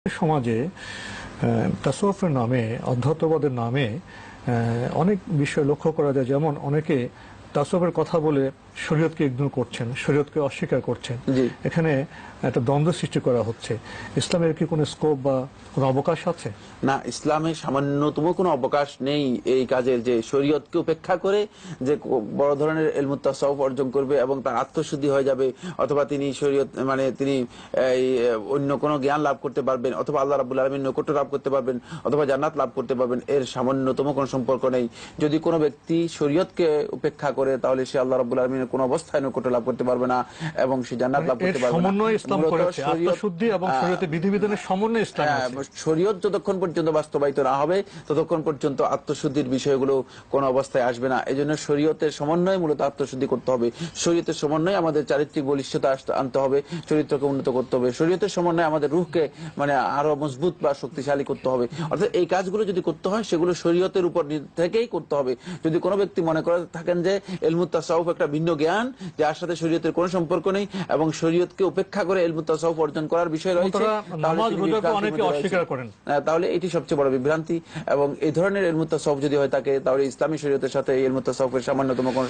সমাজে তাসাউফের নামে অধ্যাত্মবাদের নামে অনেক বিষয় লক্ষ্য করা যায়। যেমন অনেকে তাসাউফের কথা বলে শরীয়তকে ইগনোর করছেন, শরীয়তকে অস্বীকার করছেন। এখানে একটা দ্বন্দ্ব সৃষ্টি করা হচ্ছে। ইসলামের কি কোনো স্কোপ বা কোনো অবকাশ আছে? না, ইসলামে সামান্যতম কোনো অবকাশ নেই এই কাজের, যে শরীয়তকে উপেক্ষা করে যে বড় ধরনের ইলমুত তাসাউফ অর্জন করবে এবং তার আত্মশুদ্ধি হয়ে যাবে, অথবা তিনি শরীয়ত তিনি অন্য কোনো জ্ঞান লাভ করতে পারবেন, অথবা আল্লাহ রাব্বুল আলামিনের নৈকট্য লাভ করতে পারবেন, অথবা জান্নাত লাভ করতে পারবেন, এর সামান্যতম কোনো সম্পর্ক নেই। যদি কোনো ব্যক্তি শরীয়তকে উপেক্ষা করে তাহলে সে আল্লাহ রাব্বুল আলামিনের কোনো অবস্থায় নৈকট্য লাভ করতে পারবে না এবং সে জান্নাত লাভ করতে পারবে না। সমন্বয় ইসলাম করেছে, আত্মশুদ্ধি এবং শরীয়তের বিধিবিধানের সমন্বয় ইসলাম আছে। শরীয়ত যতক্ষণ পর্যন্ত বাস্তবায়িত না হবে ততক্ষণ পর্যন্ত আত্মশুদ্ধির বিষয়গুলো কোনো অবস্থায় আসবে না। এই জন্য শরীয়তের সমন্বয় মূলত আত্মশুদ্ধি করতে হবে। শরীয়তের সমন্বয় আমাদের চারিত্রিক বলিষ্ঠতা আনতে হবে, চরিত্রকে উন্নত করতে হবে। শরীয়তের সমন্বয় আমাদের রূহকে আরো মজবুত বা শক্তিশালী করতে হবে। অর্থাৎ এই কাজগুলো যদি করতে হয় সেগুলো শরীয়তের উপর থেকেই করতে হবে। যদি কোনো ব্যক্তি মনে করে থাকেন যে ইলমুত তাসাউফ একটা ভিন্ন জ্ঞান, যার সাথে শরীয়তের কোনো সম্পর্ক নেই এবং শরীয়তকে উপেক্ষা করে ইলমুত তাসাউফ অর্জন করার বিষয় রয়েছে, তাহলে এটি সবচেয়ে বড় বিভ্রান্তি। এবং এই ধরনের ইলমুত তাসাউফ যদি হয় থাকে তাহলে ইসলামী শরীয়তের সাথে ইলমুত তাসাউফের সামান্যতম কোনো